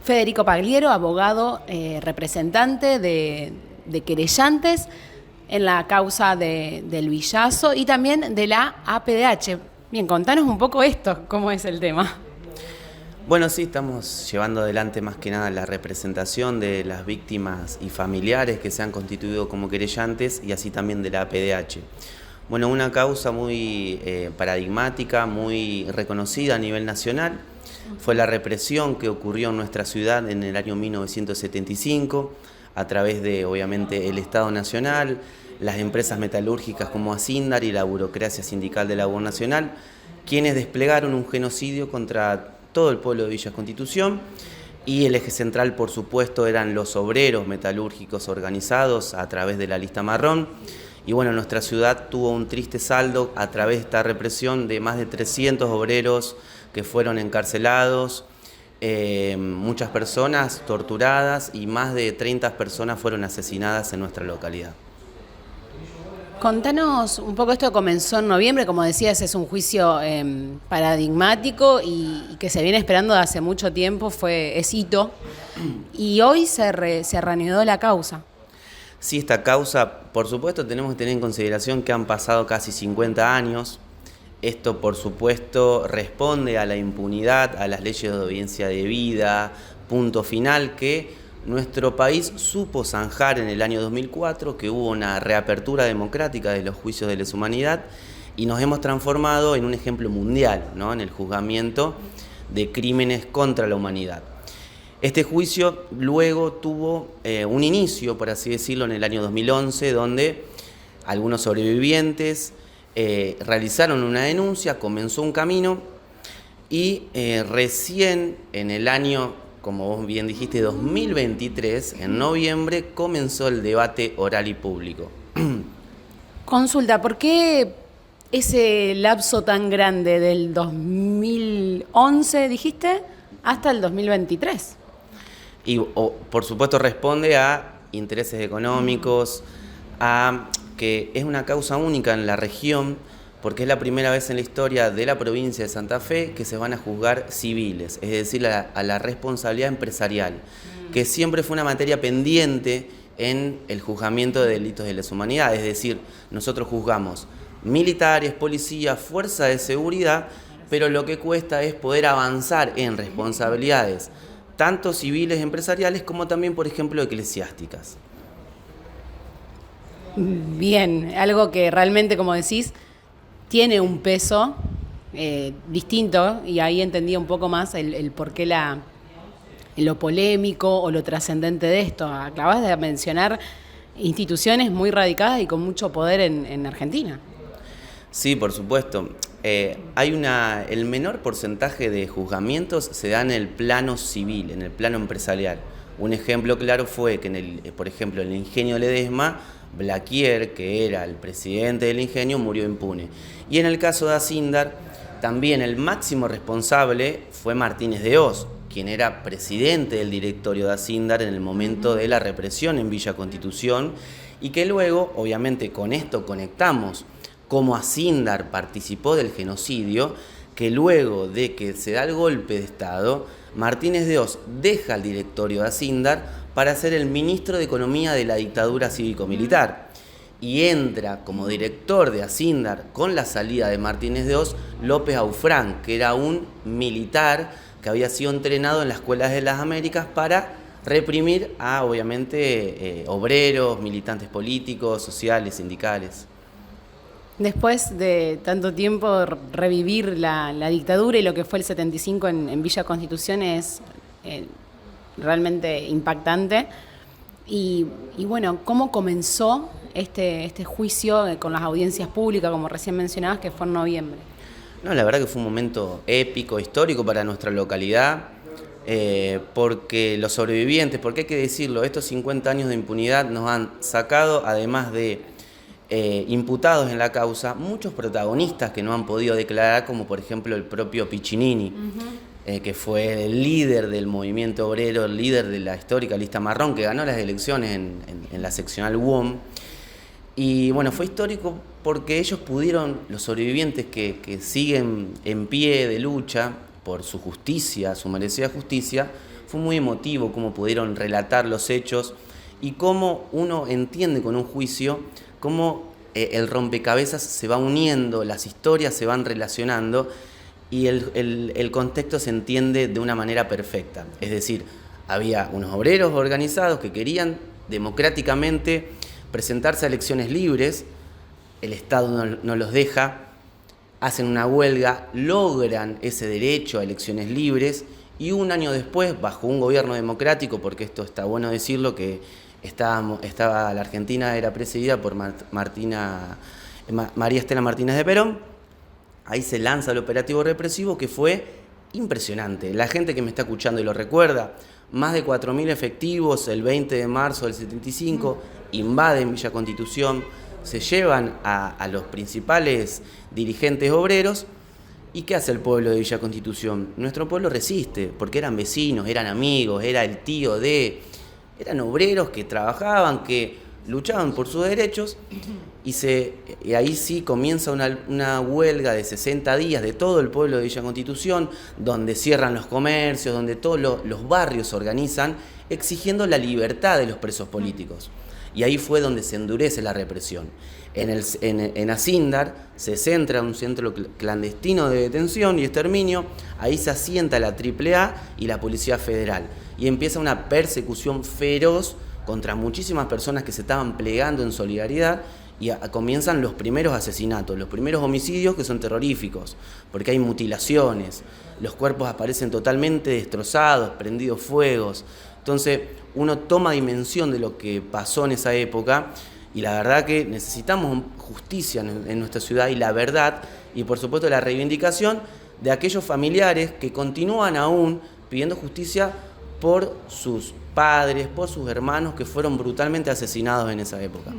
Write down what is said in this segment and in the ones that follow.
Federico Pagliero, abogado representante de querellantes en la causa del Villazo y también de la APDH. Bien, contanos un poco esto, cómo es el tema. Bueno, sí, estamos llevando adelante más que nada la representación de las víctimas y familiares que se han constituido como querellantes y así también de la APDH. Bueno, una causa muy paradigmática, muy reconocida a nivel nacional, fue la represión que ocurrió en nuestra ciudad en el año 1975 a través de, obviamente, el Estado Nacional, las empresas metalúrgicas como Asindar y la burocracia sindical de la UON Nacional, quienes desplegaron un genocidio contra todo el pueblo de Villa Constitución, y el eje central, por supuesto, eran los obreros metalúrgicos organizados a través de la lista marrón. Y bueno, nuestra ciudad tuvo un triste saldo a través de esta represión de más de 300 obreros que fueron encarcelados, muchas personas torturadas y más de 30 personas fueron asesinadas en nuestra localidad. Contanos un poco, esto comenzó en noviembre, como decías, es un juicio paradigmático y que se viene esperando de hace mucho tiempo, es hito, y hoy se reanudó la causa. Sí, esta causa, por supuesto, tenemos que tener en consideración que han pasado casi 50 años. Esto, por supuesto, responde a la impunidad, a las leyes de obediencia debida, punto final, que nuestro país supo zanjar en el año 2004, que hubo una reapertura democrática de los juicios de lesa humanidad y nos hemos transformado en un ejemplo mundial, ¿no?, en el juzgamiento de crímenes contra la humanidad. Este juicio luego tuvo un inicio, por así decirlo, en el año 2011, donde algunos sobrevivientes realizaron una denuncia, comenzó un camino y recién en el año, como vos bien dijiste, 2023, en noviembre, comenzó el debate oral y público. Consulta, ¿por qué ese lapso tan grande del 2011, dijiste, hasta el 2023? Y por supuesto responde a intereses económicos, a que es una causa única en la región, porque es la primera vez en la historia de la provincia de Santa Fe que se van a juzgar civiles, es decir, a la responsabilidad empresarial, que siempre fue una materia pendiente en el juzgamiento de delitos de lesa humanidad, es decir, nosotros juzgamos militares, policías, fuerzas de seguridad, pero lo que cuesta es poder avanzar en responsabilidades tanto civiles, empresariales, como también, por ejemplo, eclesiásticas. Bien, algo que realmente, como decís, tiene un peso distinto, y ahí entendí un poco más el por qué lo polémico o lo trascendente de esto. Acabas de mencionar instituciones muy radicadas y con mucho poder en Argentina. Sí, por supuesto. El menor porcentaje de juzgamientos se da en el plano civil, en el plano empresarial. Un ejemplo claro fue que, por ejemplo, en el ingenio Ledesma, Blaquier, que era el presidente del ingenio, murió impune. Y en el caso de Asindar, también el máximo responsable fue Martínez de Hoz, quien era presidente del directorio de Asindar en el momento de la represión en Villa Constitución, y que luego, obviamente con esto conectamos cómo Asindar participó del genocidio, que luego de que se da el golpe de Estado, Martínez de Hoz deja el directorio de Asindar para ser el ministro de Economía de la dictadura cívico-militar. Y entra como director de Asindar, con la salida de Martínez de Hoz, López Aufrán, que era un militar que había sido entrenado en las escuelas de las Américas para reprimir a, obviamente, obreros, militantes políticos, sociales, sindicales. Después de tanto tiempo revivir la dictadura y lo que fue el 75 en Villa Constitución es realmente impactante. Y bueno, ¿cómo comenzó este juicio con las audiencias públicas, como recién mencionabas, que fue en noviembre? No, la verdad que fue un momento épico, histórico para nuestra localidad, porque los sobrevivientes, porque hay que decirlo, estos 50 años de impunidad nos han sacado, además de imputados en la causa, muchos protagonistas que no han podido declarar, como por ejemplo el propio Piccinini, que fue el líder del movimiento obrero, el líder de la histórica lista marrón, que ganó las elecciones en la seccional UOM. Y bueno, fue histórico porque ellos pudieron, los sobrevivientes que siguen en pie de lucha por su justicia, su merecida justicia, fue muy emotivo cómo pudieron relatar los hechos y cómo uno entiende con un juicio cómo el rompecabezas se va uniendo, las historias se van relacionando y el contexto se entiende de una manera perfecta. Es decir, había unos obreros organizados que querían democráticamente presentarse a elecciones libres, el Estado no los deja, hacen una huelga, logran ese derecho a elecciones libres y un año después, bajo un gobierno democrático, porque esto está bueno decirlo, que estaba la Argentina era presidida por María Estela Martínez de Perón, ahí se lanza el operativo represivo que fue impresionante. La gente que me está escuchando y lo recuerda, más de 4.000 efectivos el 20 de marzo del 75, invaden Villa Constitución, se llevan a los principales dirigentes obreros. ¿Y qué hace el pueblo de Villa Constitución? Nuestro pueblo resiste, porque eran vecinos, eran amigos, era el tío de... Eran obreros que trabajaban, que luchaban por sus derechos, y ahí sí comienza una huelga de 60 días de todo el pueblo de Villa Constitución, donde cierran los comercios, donde todos los barrios se organizan, exigiendo la libertad de los presos políticos. Y ahí fue donde se endurece la represión. En Acíndar se centra un centro clandestino de detención y exterminio, ahí se asienta la AAA y la Policía Federal, y empieza una persecución feroz contra muchísimas personas que se estaban plegando en solidaridad, y comienzan los primeros asesinatos, los primeros homicidios que son terroríficos, porque hay mutilaciones, los cuerpos aparecen totalmente destrozados, prendidos fuegos. Entonces uno toma dimensión de lo que pasó en esa época, y la verdad que necesitamos justicia en nuestra ciudad, y la verdad, y por supuesto la reivindicación de aquellos familiares que continúan aún pidiendo justicia por sus padres, por sus hermanos que fueron brutalmente asesinados en esa época.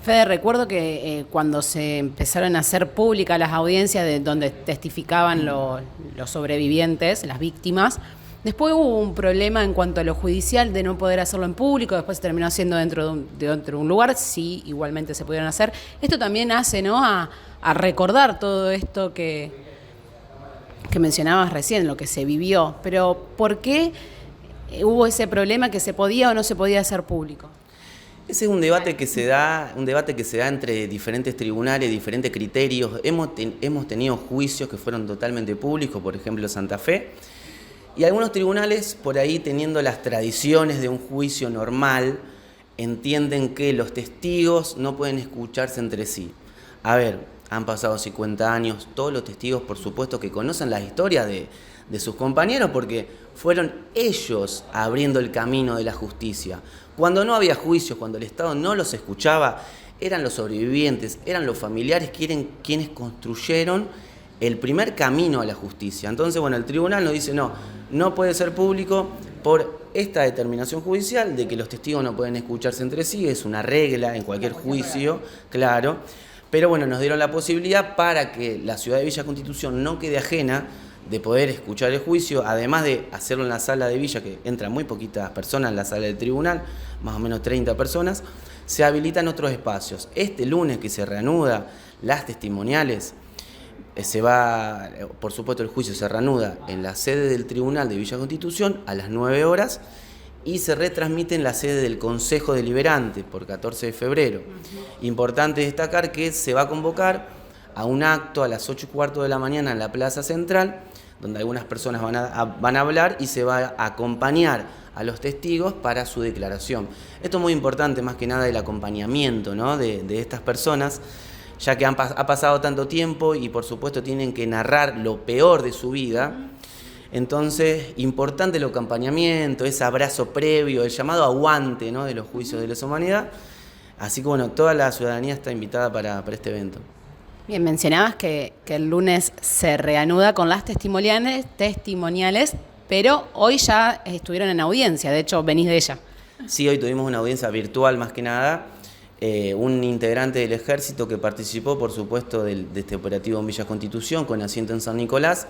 Fede, recuerdo que cuando se empezaron a hacer públicas las audiencias de donde testificaban los sobrevivientes, las víctimas, después hubo un problema en cuanto a lo judicial de no poder hacerlo en público, después se terminó haciendo dentro de un lugar, sí, igualmente se pudieron hacer. Esto también hace, ¿no?, a recordar todo esto que mencionabas recién, lo que se vivió. Pero ¿por qué hubo ese problema que se podía o no se podía hacer público? Ese es un debate que se da entre diferentes tribunales, diferentes criterios. Hemos tenido juicios que fueron totalmente públicos, por ejemplo Santa Fe, y algunos tribunales, por ahí teniendo las tradiciones de un juicio normal, entienden que los testigos no pueden escucharse entre sí. A ver, han pasado 50 años, todos los testigos por supuesto que conocen las historias de sus compañeros, porque fueron ellos abriendo el camino de la justicia. Cuando no había juicios, cuando el Estado no los escuchaba, eran los sobrevivientes, eran los familiares quienes construyeron el primer camino a la justicia. Entonces, bueno, el tribunal nos dice no puede ser público por esta determinación judicial de que los testigos no pueden escucharse entre sí, es una regla en cualquier juicio, claro, pero bueno, nos dieron la posibilidad para que la ciudad de Villa Constitución no quede ajena de poder escuchar el juicio, además de hacerlo en la sala de Villa, que entran muy poquitas personas en la sala del tribunal, más o menos 30 personas, se habilitan otros espacios. Este lunes que se reanuda las testimoniales, por supuesto el juicio se reanuda en la sede del Tribunal de Villa Constitución a las 9 horas y se retransmite en la sede del Consejo Deliberante por 14 de febrero. Importante destacar que se va a convocar a un acto a las 8:15 de la mañana en la Plaza Central, donde algunas personas van a hablar y se va a acompañar a los testigos para su declaración. Esto es muy importante, más que nada el acompañamiento, ¿no?, de estas personas, ya que ha pasado tanto tiempo y por supuesto tienen que narrar lo peor de su vida. Entonces, importante el acompañamiento, ese abrazo previo, el llamado aguante, ¿no?, de los juicios de lesa humanidad. Así que bueno, toda la ciudadanía está invitada para este evento. Bien, mencionabas que el lunes se reanuda con las testimoniales, pero hoy ya estuvieron en audiencia, de hecho venís de ella. Sí, hoy tuvimos una audiencia virtual más que nada, un integrante del ejército que participó, por supuesto, de este operativo en Villa Constitución, con asiento en San Nicolás,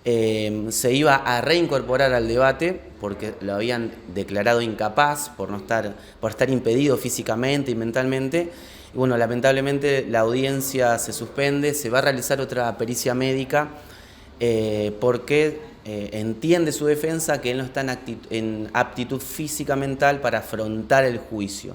se iba a reincorporar al debate porque lo habían declarado incapaz por estar impedido físicamente y mentalmente. Y bueno, lamentablemente la audiencia se suspende, se va a realizar otra pericia médica porque entiende su defensa que él no está en aptitud física mental para afrontar el juicio.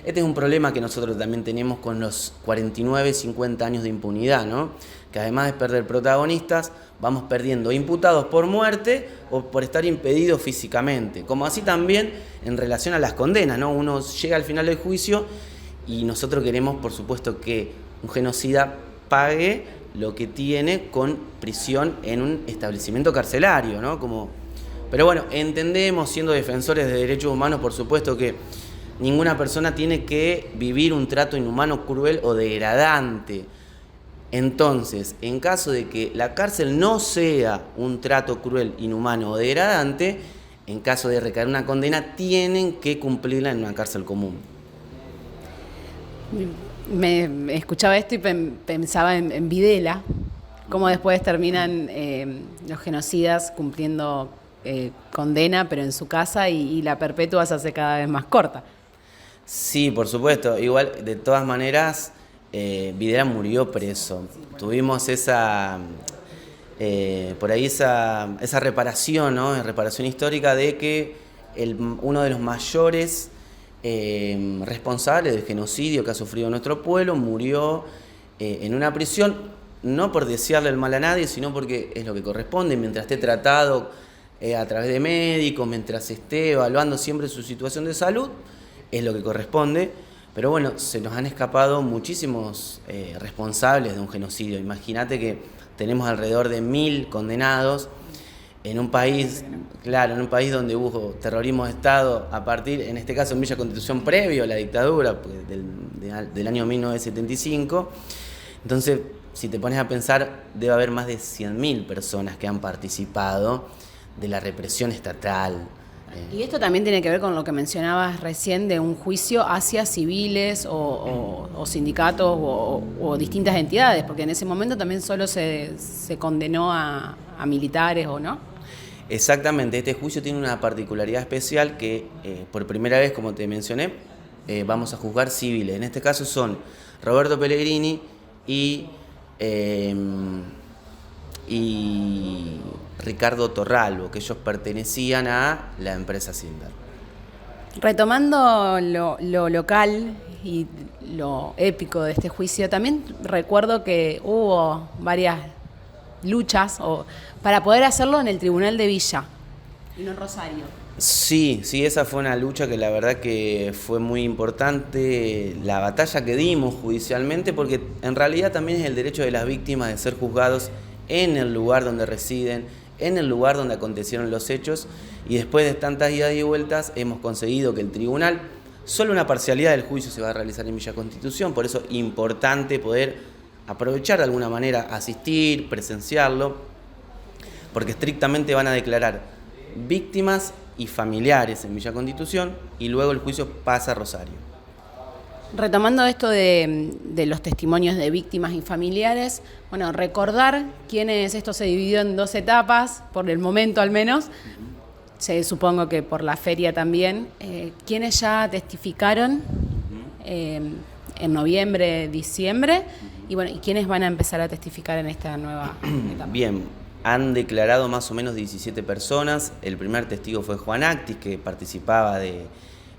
Este es un problema que nosotros también tenemos con los 49, 50 años de impunidad, ¿no? Que además de perder protagonistas, vamos perdiendo imputados por muerte o por estar impedidos físicamente. Como así también en relación a las condenas, ¿no? Uno llega al final del juicio y nosotros queremos, por supuesto, que un genocida pague lo que tiene con prisión en un establecimiento carcelario, ¿no? Pero bueno, entendemos, siendo defensores de derechos humanos, por supuesto que ninguna persona tiene que vivir un trato inhumano, cruel o degradante. Entonces, en caso de que la cárcel no sea un trato cruel, inhumano o degradante, en caso de recaer una condena, tienen que cumplirla en una cárcel común. Me escuchaba esto y pensaba en Videla, cómo después terminan los genocidas cumpliendo condena, pero en su casa, y la perpetua se hace cada vez más corta. Sí, por supuesto. Igual, de todas maneras, Videla murió preso. Tuvimos por ahí esa reparación, ¿no? Reparación histórica de que uno de los mayores responsables del genocidio que ha sufrido nuestro pueblo murió en una prisión, no por desearle el mal a nadie, sino porque es lo que corresponde, mientras esté tratado a través de médicos, mientras esté evaluando siempre su situación de salud, es lo que corresponde. Pero bueno, se nos han escapado muchísimos responsables de un genocidio. Imagínate que tenemos alrededor de 1000 condenados en un país, claro, en un país donde hubo terrorismo de Estado a partir, en este caso en Villa Constitución, previo a la dictadura del año 1975. Entonces, si te pones a pensar, debe haber más de 100.000 personas que han participado de la represión estatal. Y esto también tiene que ver con lo que mencionabas recién de un juicio hacia civiles o sindicatos o distintas entidades, porque en ese momento también solo se condenó a militares, ¿o no? Exactamente, este juicio tiene una particularidad especial que por primera vez, como te mencioné, vamos a juzgar civiles. En este caso son Roberto Pellegrini y Ricardo Torralbo, que ellos pertenecían a la empresa Sindar. Retomando lo local y lo épico de este juicio, también recuerdo que hubo varias luchas para poder hacerlo en el Tribunal de Villa y no en Rosario. Sí, esa fue una lucha que la verdad que fue muy importante, la batalla que dimos judicialmente, porque en realidad también es el derecho de las víctimas de ser juzgados en el lugar donde residen, en el lugar donde acontecieron los hechos, y después de tantas idas y vueltas hemos conseguido que el tribunal, solo una parcialidad del juicio se va a realizar en Villa Constitución, por eso es importante poder aprovechar de alguna manera, asistir, presenciarlo, porque estrictamente van a declarar víctimas y familiares en Villa Constitución y luego el juicio pasa a Rosario. Retomando esto de los testimonios de víctimas y familiares, bueno, recordar quiénes, esto se dividió en 2 etapas, por el momento al menos, supongo que por la feria también, quiénes ya testificaron en noviembre, diciembre, y bueno, y quiénes van a empezar a testificar en esta nueva etapa. Bien, han declarado más o menos 17 personas. El primer testigo fue Juan Actis, que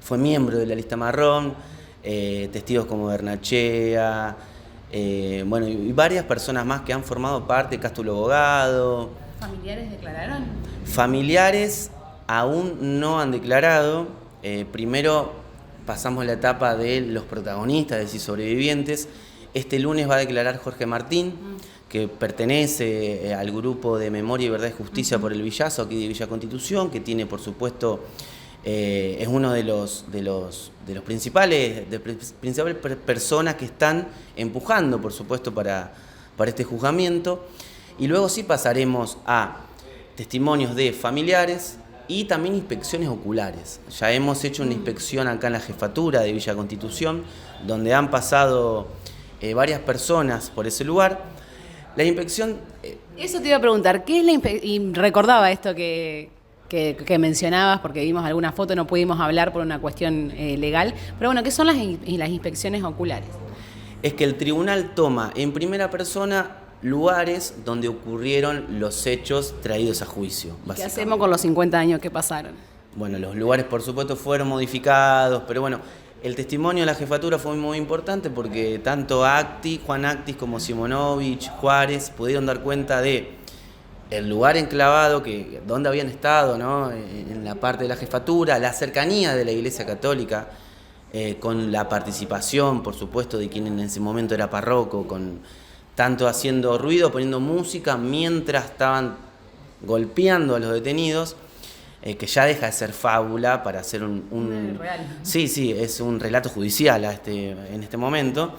fue miembro de la lista marrón. Testigos como Bernachea, bueno, y varias personas más que han formado parte, Cástulo Bogado. ¿Familiares declararon? Familiares aún no han declarado. Primero pasamos la etapa de los protagonistas, es decir, sobrevivientes. Este lunes va a declarar Jorge Martín, que pertenece al grupo de Memoria y Verdad y Justicia por el Villazo, aquí de Villa Constitución, que tiene, por supuesto, es uno de los principales personas que están empujando, por supuesto, para este juzgamiento. Y luego sí pasaremos a testimonios de familiares y también inspecciones oculares. Ya hemos hecho una inspección acá en la jefatura de Villa Constitución, donde han pasado varias personas por ese lugar. La inspección... Eso te iba a preguntar, ¿qué es la inspección? Y recordaba esto que mencionabas, porque vimos alguna foto, no pudimos hablar por una cuestión legal, pero bueno, ¿qué son las inspecciones oculares? Es que el tribunal toma en primera persona lugares donde ocurrieron los hechos traídos a juicio. ¿Qué hacemos con los 50 años que pasaron? Bueno, los lugares por supuesto fueron modificados, pero bueno, el testimonio de la jefatura fue muy importante porque tanto Juan Actis como Simonovich, Juárez pudieron dar cuenta de el lugar enclavado, donde habían estado, ¿no? En la parte de la jefatura, la cercanía de la Iglesia Católica, con la participación, por supuesto, de quien en ese momento era párroco, con tanto haciendo ruido, poniendo música, mientras estaban golpeando a los detenidos, que ya deja de ser fábula para hacer un real. Sí, es un relato judicial en este momento.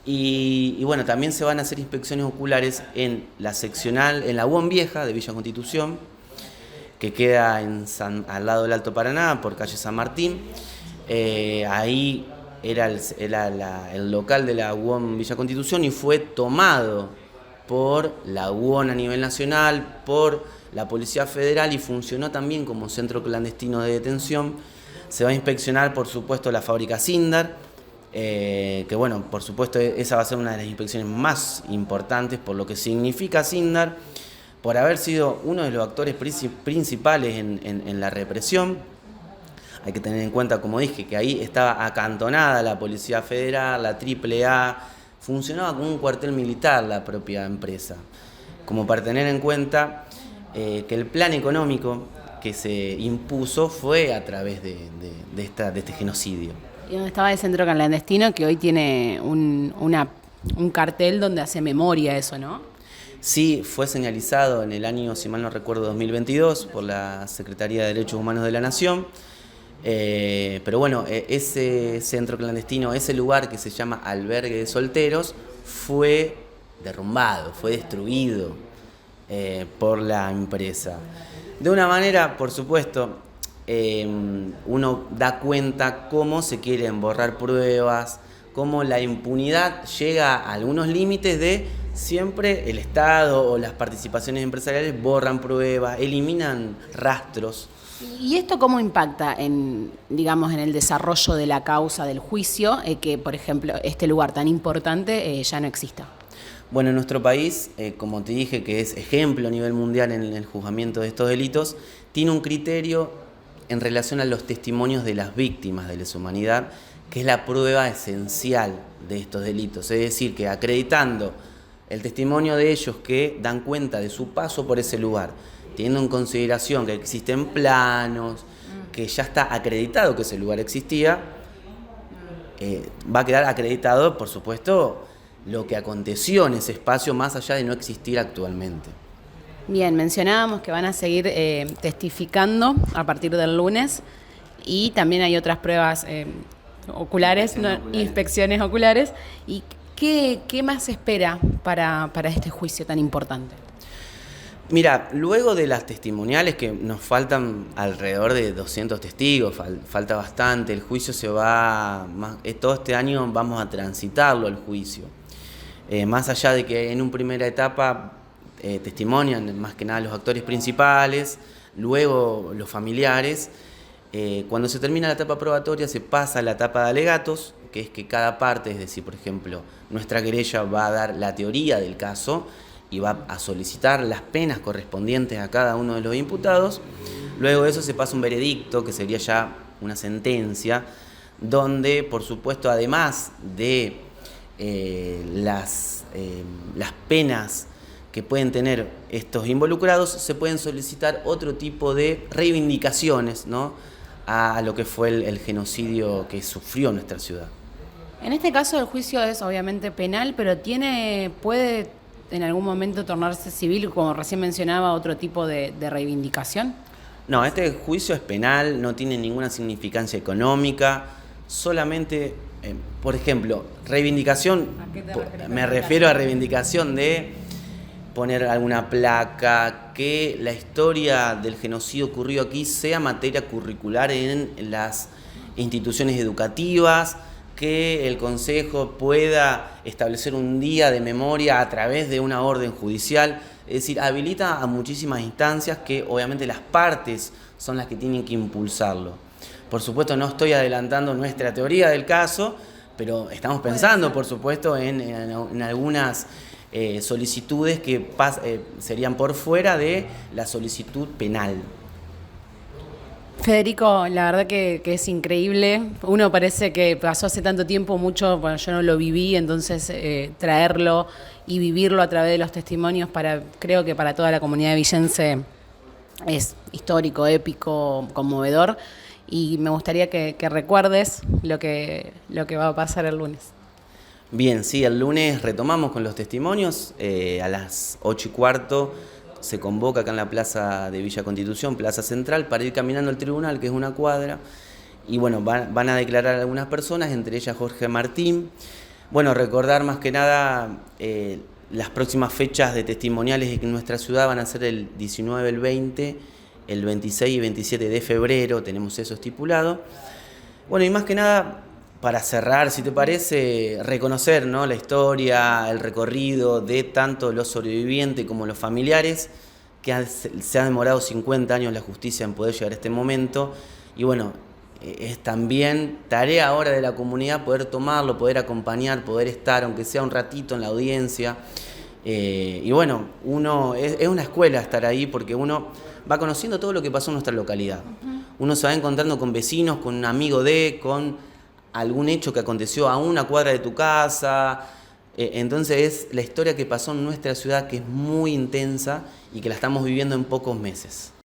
Y bueno, también se van a hacer inspecciones oculares en la seccional, en la UOM Vieja de Villa Constitución, que queda al lado del Alto Paraná, por calle San Martín. Ahí era el local de la UOM Villa Constitución y fue tomado por la UON a nivel nacional, por la Policía Federal, y funcionó también como centro clandestino de detención. Se va a inspeccionar, por supuesto, la fábrica Sindar, que bueno, por supuesto esa va a ser una de las inspecciones más importantes por lo que significa Sindar, por haber sido uno de los actores principales en la represión. Hay que tener en cuenta, como dije, que ahí estaba acantonada la Policía Federal, la AAA, funcionaba como un cuartel militar la propia empresa, como para tener en cuenta que el plan económico que se impuso fue a través de este genocidio. Y donde estaba el centro clandestino, que hoy tiene un cartel donde hace memoria eso, ¿no? Sí, fue señalizado en el año, si mal no recuerdo, 2022, por la Secretaría de Derechos Humanos de la Nación. Pero bueno, ese centro clandestino, ese lugar que se llama Albergue de Solteros, fue derrumbado, fue destruido por la empresa. De una manera, por supuesto, uno da cuenta cómo se quieren borrar pruebas, cómo la impunidad llega a algunos límites de siempre el Estado o las participaciones empresariales borran pruebas, eliminan rastros. ¿Y esto cómo impacta digamos, en el desarrollo de la causa del juicio, que, por ejemplo, este lugar tan importante ya no exista? Bueno, en nuestro país, como te dije, que es ejemplo a nivel mundial en el juzgamiento de estos delitos, tiene un criterio en relación a los testimonios de las víctimas de lesa humanidad, que es la prueba esencial de estos delitos. Es decir, que acreditando el testimonio de ellos que dan cuenta de su paso por ese lugar, teniendo en consideración que existen planos, que ya está acreditado que ese lugar existía, va a quedar acreditado, por supuesto, lo que aconteció en ese espacio, más allá de no existir actualmente. Bien, mencionábamos que van a seguir testificando a partir del lunes, y también hay otras pruebas oculares, inspecciones oculares. ¿Y qué más se espera para este juicio tan importante? Mira, luego de las testimoniales, que nos faltan alrededor de 200 testigos, falta bastante, el juicio todo este año vamos a transitarlo el juicio. Más allá de que en una primera etapa testimonian más que nada los actores principales, luego los familiares. Cuando se termina la etapa probatoria se pasa a la etapa de alegatos, que es que cada parte, es decir, por ejemplo, nuestra querella va a dar la teoría del caso y va a solicitar las penas correspondientes a cada uno de los imputados. Luego de eso se pasa un veredicto, que sería ya una sentencia, donde, por supuesto, además de las penas que pueden tener estos involucrados, se pueden solicitar otro tipo de reivindicaciones, ¿no?, a lo que fue el genocidio que sufrió nuestra ciudad. En este caso el juicio es obviamente penal, pero puede en algún momento tornarse civil, como recién mencionaba, otro tipo de reivindicación. No, este juicio es penal, no tiene ninguna significancia económica, solamente, por ejemplo, reivindicación, ¿A qué te refieres? me refiero a reivindicación de poner alguna placa, que la historia del genocidio ocurrido aquí sea materia curricular en las instituciones educativas, que el Consejo pueda establecer un día de memoria a través de una orden judicial. Es decir, habilita a muchísimas instancias que obviamente las partes son las que tienen que impulsarlo. Por supuesto, no estoy adelantando nuestra teoría del caso, pero estamos pensando, por supuesto, en algunas solicitudes que serían por fuera de la solicitud penal. Federico, la verdad que es increíble. Uno parece que pasó hace tanto tiempo, mucho, bueno, yo no lo viví, entonces traerlo y vivirlo a través de los testimonios creo que para toda la comunidad villense es histórico, épico, conmovedor. Y me gustaría que recuerdes lo que va a pasar el lunes. Bien, sí, el lunes retomamos con los testimonios, a las 8:15 se convoca acá en la plaza de Villa Constitución, Plaza Central, para ir caminando al tribunal, que es una cuadra, y bueno, van a declarar algunas personas, entre ellas Jorge Martín. Bueno, recordar más que nada las próximas fechas de testimoniales en nuestra ciudad van a ser el 19, el 20, el 26 y 27 de febrero, tenemos eso estipulado. Bueno, y más que nada, para cerrar, si te parece, reconocer, ¿no?, la historia, el recorrido de tanto los sobrevivientes como los familiares, que se ha demorado 50 años la justicia en poder llegar a este momento. Y bueno, es también tarea ahora de la comunidad poder tomarlo, poder acompañar, poder estar, aunque sea un ratito en la audiencia. Y bueno, es una escuela estar ahí, porque uno va conociendo todo lo que pasó en nuestra localidad. Uno se va encontrando con vecinos, con un amigo con algún hecho que aconteció a una cuadra de tu casa. Entonces es la historia que pasó en nuestra ciudad, que es muy intensa y que la estamos viviendo en pocos meses.